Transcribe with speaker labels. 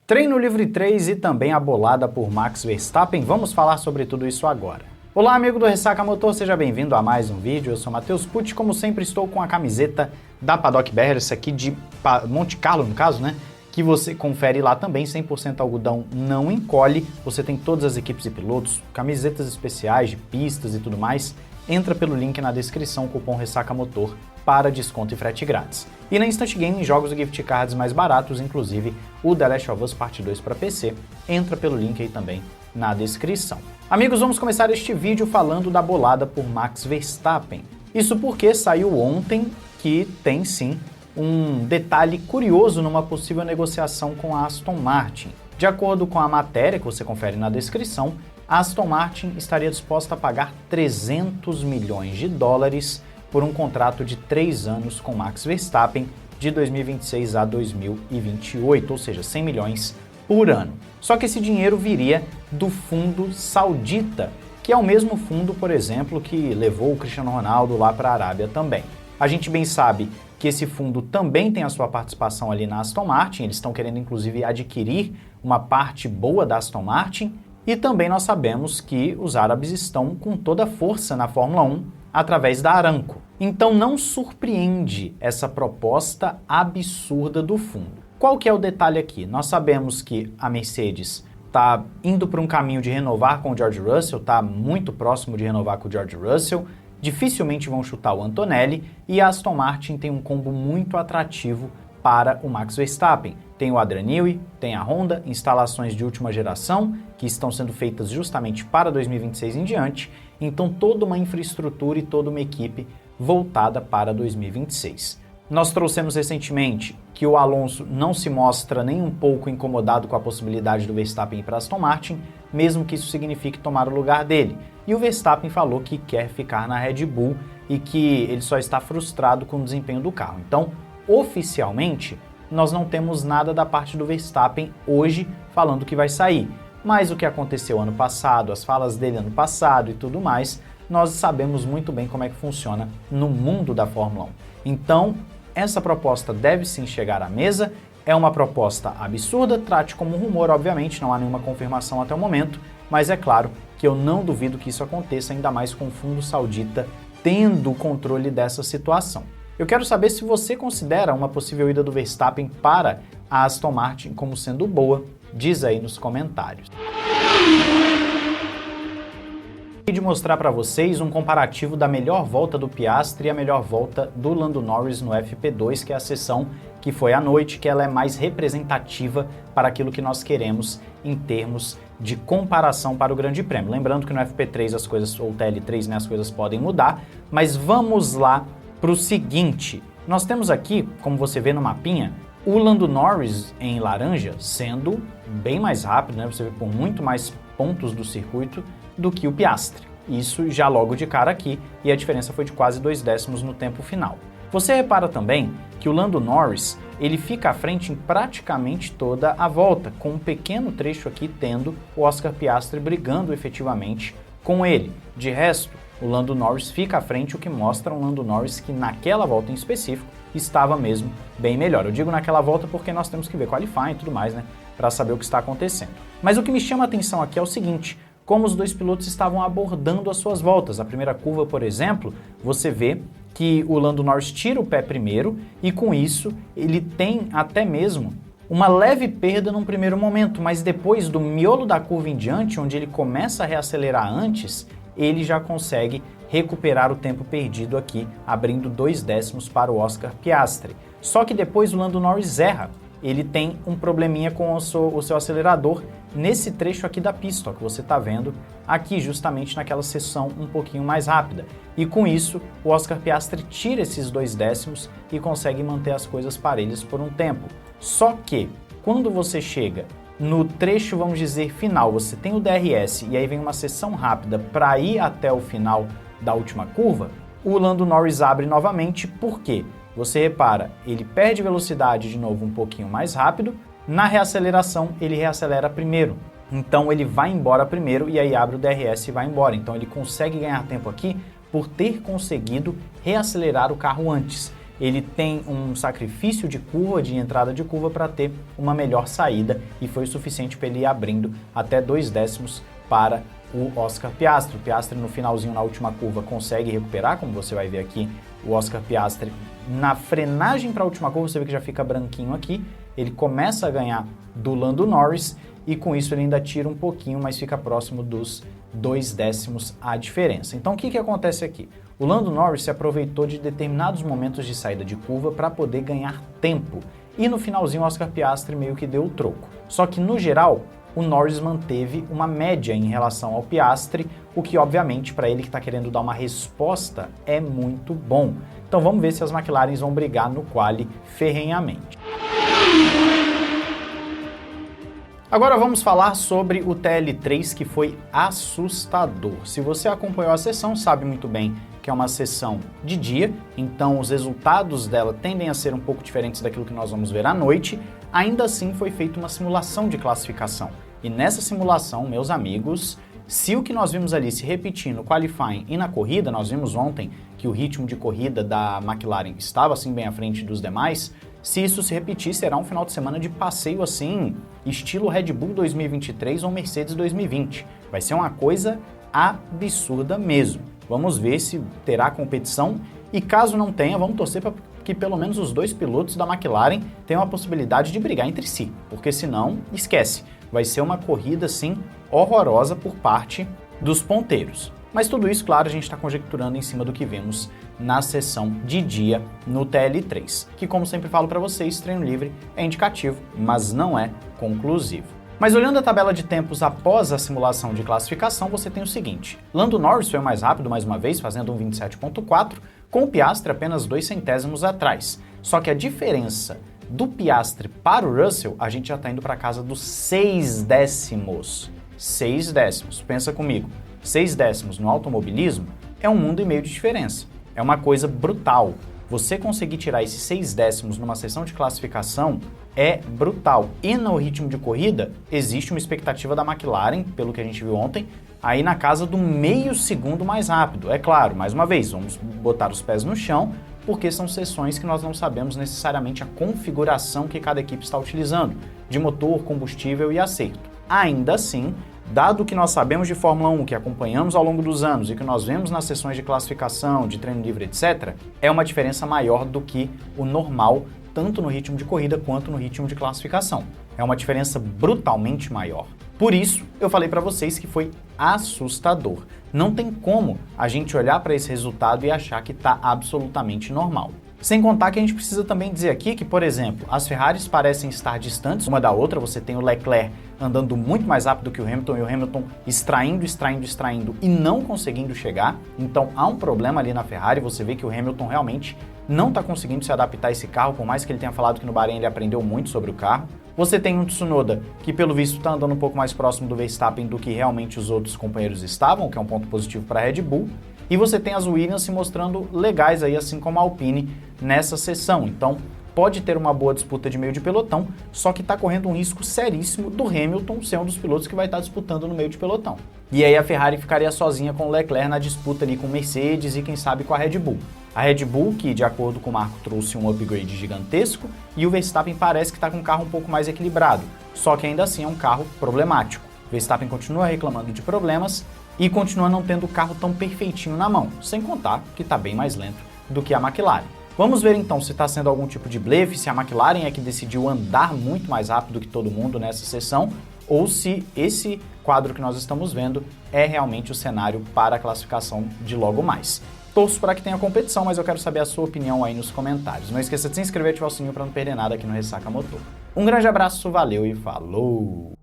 Speaker 1: Treino livre 3 e também a bolada por Max Verstappen, vamos falar sobre tudo isso agora. Olá amigo do Ressaca Motor, seja bem-vindo a mais um vídeo, eu sou Matheus Pucci, como sempre estou com a camiseta da Paddock Bear, essa aqui de Monte Carlo no caso, né? Que você confere lá também, 100% algodão não encolhe, você tem todas as equipes e pilotos, camisetas especiais de pistas e tudo mais, entra pelo link na descrição, cupom Ressaca Motor para desconto e frete grátis. E na Instant Game, jogos e gift cards mais baratos, inclusive o The Last of Us Parte 2 para PC, entra pelo link aí também na descrição. Amigos, vamos começar este vídeo falando da bolada por Max Verstappen. Isso porque saiu ontem que tem sim um detalhe curioso numa possível negociação com a Aston Martin. De acordo com a matéria que você confere na descrição, a Aston Martin estaria disposta a pagar 300 milhões de dólares por um contrato de 3 anos com Max Verstappen de 2026 a 2028, ou seja, 100 milhões por ano. Só que esse dinheiro viria do fundo saudita, que é o mesmo fundo, por exemplo, que levou o Cristiano Ronaldo lá para a Arábia também. A gente bem sabe que esse fundo também tem a sua participação ali na Aston Martin, eles estão querendo inclusive adquirir uma parte boa da Aston Martin, e também nós sabemos que os árabes estão com toda a força na Fórmula 1 através da Aramco. Então não surpreende essa proposta absurda do fundo. Qual que é o detalhe aqui? Nós sabemos que a Mercedes está indo para um caminho de renovar com o George Russell, está muito próximo de renovar com o George Russell, dificilmente vão chutar o Antonelli, e a Aston Martin tem um combo muito atrativo para o Max Verstappen. Tem o Adrian Newey, tem a Honda, instalações de última geração que estão sendo feitas justamente para 2026 em diante, então toda uma infraestrutura e toda uma equipe voltada para 2026. Nós trouxemos recentemente que o Alonso não se mostra nem um pouco incomodado com a possibilidade do Verstappen ir para a Aston Martin, mesmo que isso signifique tomar o lugar dele. E o Verstappen falou que quer ficar na Red Bull e que ele só está frustrado com o desempenho do carro. Então, oficialmente, nós não temos nada da parte do Verstappen hoje falando que vai sair. Mas o que aconteceu ano passado, as falas dele ano passado e tudo mais, nós sabemos muito bem como é que funciona no mundo da Fórmula 1. Então, essa proposta deve sim chegar à mesa, é uma proposta absurda, trate como um rumor, obviamente, não há nenhuma confirmação até o momento, mas é claro que eu não duvido que isso aconteça, ainda mais com o fundo saudita tendo o controle dessa situação. Eu quero saber se você considera uma possível ida do Verstappen para a Aston Martin como sendo boa, diz aí nos comentários. E de mostrar para vocês um comparativo da melhor volta do Piastri e a melhor volta do Lando Norris no FP2, que é a sessão que foi à noite, que ela é mais representativa para aquilo que nós queremos em termos de comparação para o Grande Prêmio. Lembrando que no FP3 as coisas, ou TL3, né, as coisas podem mudar, mas vamos lá para o seguinte. Nós temos aqui, como você vê no mapinha, o Lando Norris em laranja sendo bem mais rápido, né? Você vê por muito mais pontos do circuito do que o Piastri. Isso já logo de cara aqui, e a diferença foi de quase 2 décimos no tempo final. Você repara também que o Lando Norris ele fica à frente em praticamente toda a volta, com um pequeno trecho aqui tendo o Oscar Piastri brigando efetivamente com ele. De resto, o Lando Norris fica à frente, o que mostra um Lando Norris que naquela volta em específico estava mesmo bem melhor. Eu digo naquela volta porque nós temos que ver qualifying e tudo mais, né, para saber o que está acontecendo. Mas o que me chama a atenção aqui é o seguinte, como os dois pilotos estavam abordando as suas voltas. A primeira curva, por exemplo, você vê que o Lando Norris tira o pé primeiro e com isso ele tem até mesmo uma leve perda num primeiro momento, mas depois do miolo da curva em diante, onde ele começa a reacelerar antes, ele já consegue recuperar o tempo perdido aqui, abrindo 2 décimos para o Oscar Piastri. Só que depois o Lando Norris erra, ele tem um probleminha com o seu acelerador nesse trecho aqui da pista, ó, que você está vendo aqui justamente naquela seção um pouquinho mais rápida. E com isso, o Oscar Piastri tira esses 2 décimos e consegue manter as coisas parelhas por um tempo. Só que, quando você chega no trecho, vamos dizer, final, você tem o DRS e aí vem uma seção rápida para ir até o final da última curva, o Lando Norris abre novamente, por quê? Você repara, ele perde velocidade de novo um pouquinho mais rápido, na reaceleração ele reacelera primeiro, então ele vai embora primeiro e aí abre o DRS e vai embora, então ele consegue ganhar tempo aqui por ter conseguido reacelerar o carro antes. ele tem um sacrifício de curva, de entrada de curva, para ter uma melhor saída, e foi o suficiente para ele ir abrindo até 2 décimos para o Oscar Piastri. O Piastri no finalzinho, na última curva, consegue recuperar, como você vai ver aqui, o Oscar Piastri na frenagem para a última curva, você vê que já fica branquinho aqui, ele começa a ganhar do Lando Norris, e com isso ele ainda tira um pouquinho, mas fica próximo dos 2 décimos a diferença. Então o que acontece aqui? O Lando Norris se aproveitou de determinados momentos de saída de curva para poder ganhar tempo, e no finalzinho o Oscar Piastri meio que deu o troco. Só que no geral, o Norris manteve uma média em relação ao Piastri, o que obviamente para ele que está querendo dar uma resposta é muito bom. Então vamos ver se as McLarens vão brigar no quali ferrenhamente. Agora vamos falar sobre o TL3, que foi assustador. Se você acompanhou a sessão, sabe muito bem que é uma sessão de dia, então os resultados dela tendem a ser um pouco diferentes daquilo que nós vamos ver à noite. Ainda assim foi feita uma simulação de classificação. E nessa simulação, meus amigos, se o que nós vimos ali se repetir no qualifying e na corrida, nós vimos ontem que o ritmo de corrida da McLaren estava assim bem à frente dos demais, se isso se repetir, será um final de semana de passeio assim, estilo Red Bull 2023 ou Mercedes 2020. Vai ser uma coisa absurda mesmo. Vamos ver se terá competição e caso não tenha, vamos torcer para que pelo menos os 2 pilotos da McLaren tenham a possibilidade de brigar entre si, porque senão, esquece, vai ser uma corrida assim horrorosa por parte dos ponteiros. Mas tudo isso, claro, a gente está conjecturando em cima do que vemos na sessão de dia no TL3, que como sempre falo para vocês, treino livre é indicativo, mas não é conclusivo. Mas olhando a tabela de tempos após a simulação de classificação, você tem o seguinte: Lando Norris foi o mais rápido mais uma vez, fazendo um 27.4, com o Piastri apenas 2 centésimos atrás. Só que a diferença do Piastri para o Russell, a gente já está indo para casa dos 6 décimos. 6 décimos, pensa comigo, 6 décimos no automobilismo é 1,5 mundo de diferença. É uma coisa brutal. Você conseguir tirar esses 6 décimos numa sessão de classificação é brutal. E no ritmo de corrida, existe uma expectativa da McLaren, pelo que a gente viu ontem, aí na casa do meio segundo mais rápido. É claro, mais uma vez, vamos botar os pés no chão, porque são sessões que nós não sabemos necessariamente a configuração que cada equipe está utilizando, de motor, combustível e acerto. Ainda assim, dado que nós sabemos de Fórmula 1, que acompanhamos ao longo dos anos e que nós vemos nas sessões de classificação, de treino livre, etc., é uma diferença maior do que o normal, tanto no ritmo de corrida quanto no ritmo de classificação. É uma diferença brutalmente maior. Por isso, eu falei para vocês que foi assustador. Não tem como a gente olhar para esse resultado e achar que está absolutamente normal. Sem contar que a gente precisa também dizer aqui que, por exemplo, as Ferraris parecem estar distantes uma da outra. Você tem o Leclerc andando muito mais rápido que o Hamilton e o Hamilton extraindo e não conseguindo chegar. Então há um problema ali na Ferrari. Você vê que o Hamilton realmente não está conseguindo se adaptar a esse carro, por mais que ele tenha falado que no Bahrein ele aprendeu muito sobre o carro. Você tem um Tsunoda que, pelo visto, está andando um pouco mais próximo do Verstappen do que realmente os outros companheiros estavam, que é um ponto positivo para a Red Bull. E você tem as Williams se mostrando legais aí, assim como a Alpine nessa sessão. Então, pode ter uma boa disputa de meio de pelotão, só que está correndo um risco seríssimo do Hamilton ser um dos pilotos que vai estar disputando no meio de pelotão. E aí a Ferrari ficaria sozinha com o Leclerc na disputa ali com Mercedes e quem sabe com a Red Bull. A Red Bull, que de acordo com o Marco trouxe um upgrade gigantesco, e o Verstappen parece que está com um carro um pouco mais equilibrado, só que ainda assim é um carro problemático. O Verstappen continua reclamando de problemas e continua não tendo o carro tão perfeitinho na mão, sem contar que está bem mais lento do que a McLaren. Vamos ver então se está sendo algum tipo de blefe, se a McLaren é que decidiu andar muito mais rápido que todo mundo nessa sessão, ou se esse quadro que nós estamos vendo é realmente o cenário para a classificação de logo mais. Torço para que tenha competição, mas eu quero saber a sua opinião aí nos comentários. Não esqueça de se inscrever e ativar o sininho para não perder nada aqui no Ressaca Motor. Um grande abraço, valeu e falou!